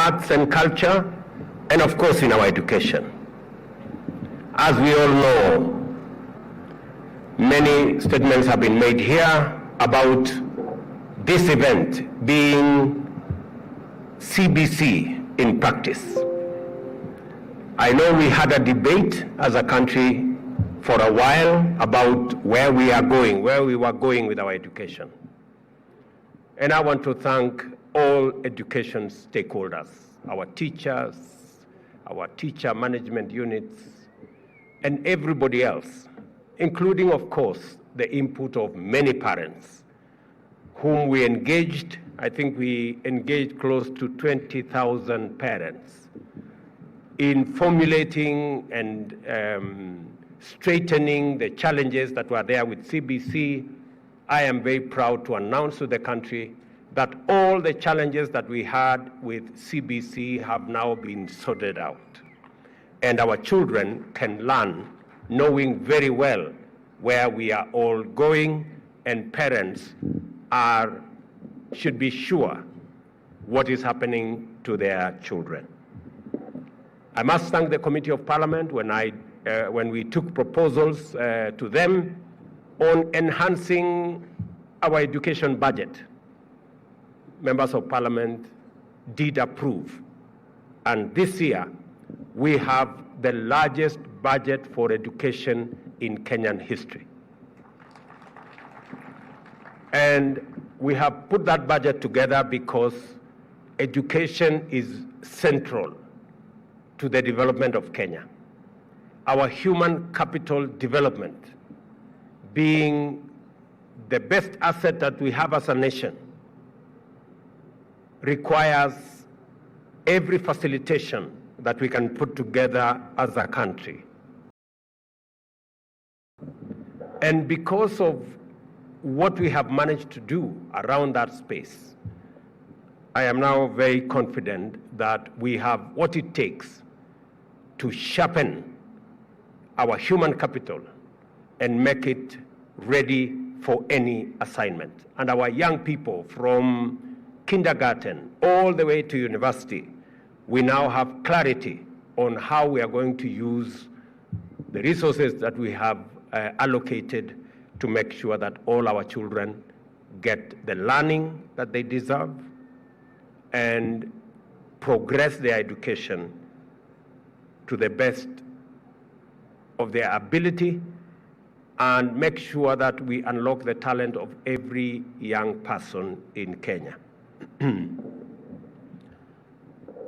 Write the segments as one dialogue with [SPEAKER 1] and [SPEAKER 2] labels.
[SPEAKER 1] arts and culture, and of course in our education. As we all know, many statements have been made here about this event being CBC in practice. I know we had a debate as a country for a while about where we were going with our education. And I want to thank all education stakeholders, our teachers, our teacher management units, and everybody else, including, of course, the input of many parents whom we engaged. I think we engaged close to 20,000 parents in formulating and straightening the challenges that were there with CBC. I am very proud to announce to the country that all the challenges that we had with CBC have now been sorted out. And our children can learn knowing very well where we are all going, and parents should be sure what is happening to their children. I must thank the Committee of Parliament when we took proposals to them on enhancing our education budget. Members of Parliament did approve. And this year, we have the largest budget for education in Kenyan history. And we have put that budget together because education is central to the development of Kenya. Our human capital development being the best asset that we have as a nation requires every facilitation that we can put together as a country. And because of what we have managed to do around that space, I am now very confident that we have what it takes to sharpen our human capital and make it ready for any assignment. And our young people from kindergarten all the way to university, we now have clarity on how we are going to use the resources that we have allocated to make sure that all our children get the learning that they deserve and progress their education to the best of their ability, and make sure that we unlock the talent of every young person in Kenya.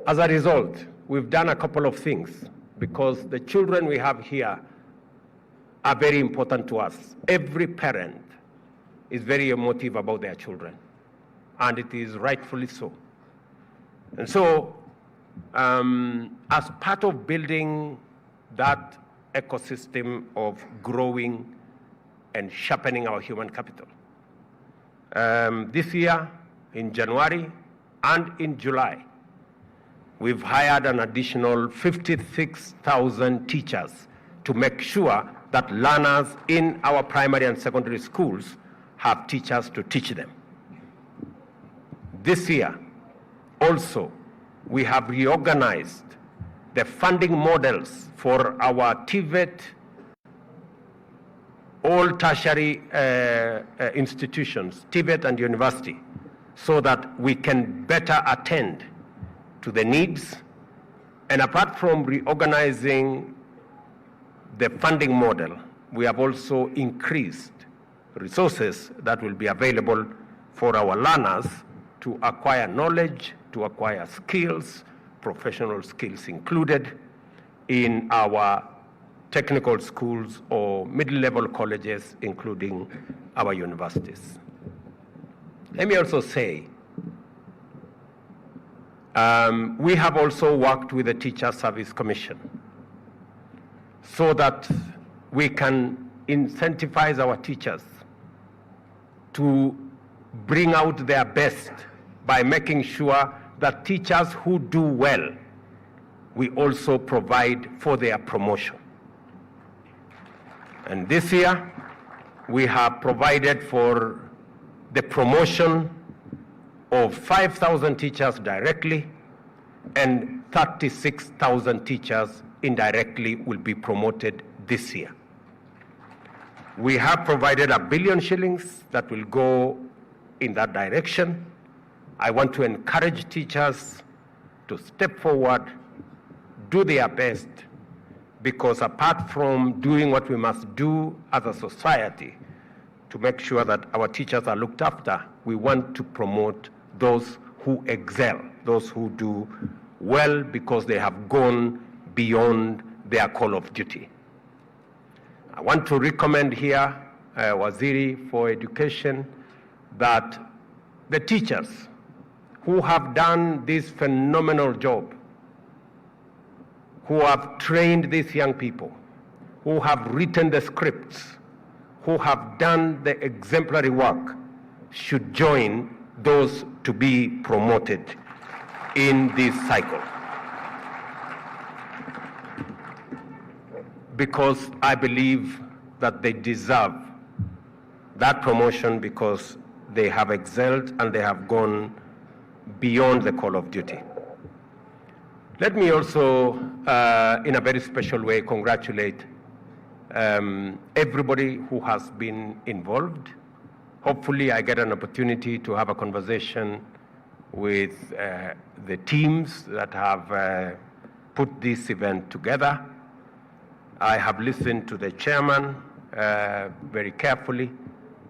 [SPEAKER 1] As a result, we've done a couple of things because the children we have here are very important to us. Every parent is very emotive about their children, and it is rightfully so. And so, as part of building that ecosystem of growing and sharpening our human capital, this year in January and in July, we've hired an additional 56,000 teachers to make sure that learners in our primary and secondary schools have teachers to teach them. This year, also, we have reorganized the funding models for our TVET, all tertiary institutions, TVET and university, so that we can better attend to the needs. And apart from reorganizing the funding model, we have also increased resources that will be available for our learners to acquire knowledge, to acquire skills, professional skills included, in our technical schools or middle-level colleges, including our universities. Let me also say, we have also worked with the Teacher Service Commission so that we can incentivize our teachers to bring out their best by making sure that teachers who do well, we also provide for their promotion. And this year, we have provided for the promotion of 5,000 teachers directly and 36,000 teachers indirectly will be promoted this year. We have provided R1 billion shillings that will go in that direction. I want to encourage teachers to step forward, do their best, because apart from doing what we must do as a society to make sure that our teachers are looked after, we want to promote those who excel, those who do well because they have gone beyond their call of duty. I want to recommend here, Waziri for Education, that the teachers who have done this phenomenal job, who have trained these young people, who have written the scripts, who have done the exemplary work, should join those to be promoted in this cycle. Because I believe that they deserve that promotion because they have excelled and they have gone beyond the call of duty. Let me also, in a very special way, congratulate everybody who has been involved. Hopefully I get an opportunity to have a conversation with the teams that have put this event together. I have listened to the chairman very carefully,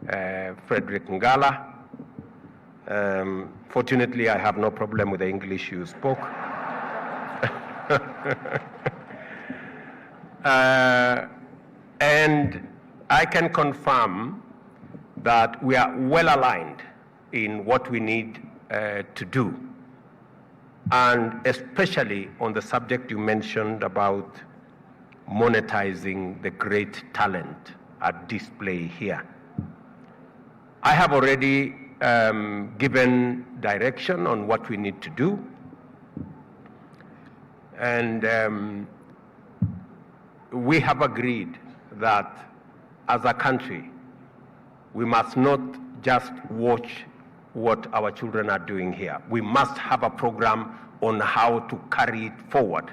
[SPEAKER 1] Frederick Ngala. Fortunately, I have no problem with the English you spoke. And I can confirm that we are well aligned in what we need to do, and especially on the subject you mentioned about monetizing the great talent at display here. I have already given direction on what we need to do, and we have agreed that as a country, we must not just watch what our children are doing here. We must have a program on how to carry it forward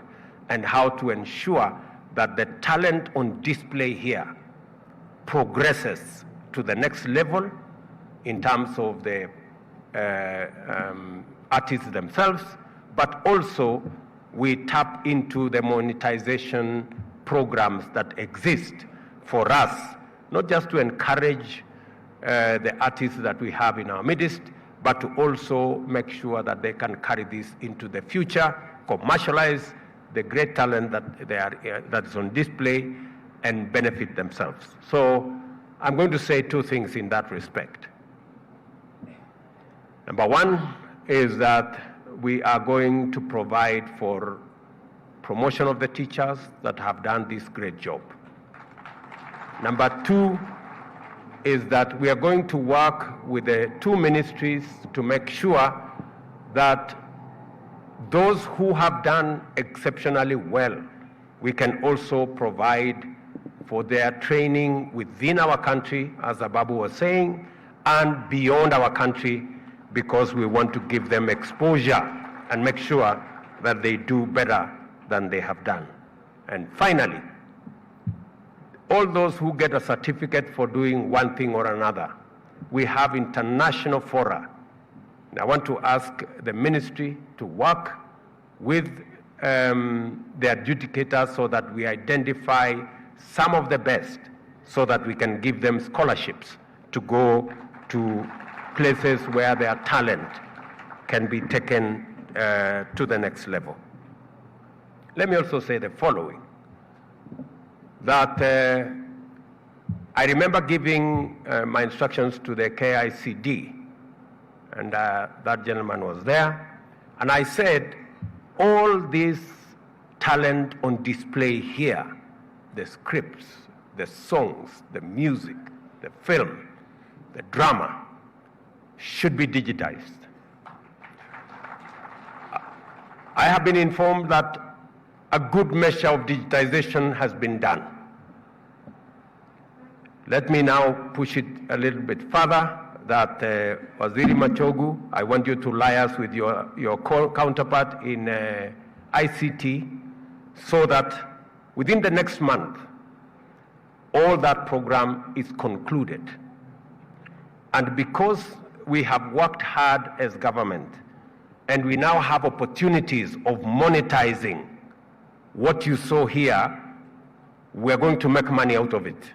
[SPEAKER 1] and how to ensure that the talent on display here progresses to the next level in terms of the artists themselves, but also we tap into the monetization programs that exist for us, not just to encourage the artists that we have in our midst, but to also make sure that they can carry this into the future, commercialize the great talent that is on display, and benefit themselves. So I'm going to say two things in that respect. Number one is that we are going to provide for promotion of the teachers that have done this great job. Number two is that we are going to work with the two ministries to make sure that those who have done exceptionally well, we can also provide for their training within our country, as Ababu was saying, and beyond our country, because we want to give them exposure and make sure that they do better than they have done. And finally, all those who get a certificate for doing one thing or another, we have international fora. And I want to ask the ministry to work with the adjudicators so that we identify some of the best so that we can give them scholarships to go to places where their talent can be taken to the next level. Let me also say the following, that I remember giving my instructions to the KICD, and that gentleman was there, and I said, all this talent on display here, the scripts, the songs, the music, the film, the drama, should be digitized. I have been informed that a good measure of digitization has been done. Let me now push it a little bit further, that Waziri Machogu, I want you to liaise with your counterpart in ICT so that within the next month, all that program is concluded. And because we have worked hard as government, and we now have opportunities of monetizing what you saw here, we're going to make money out of it.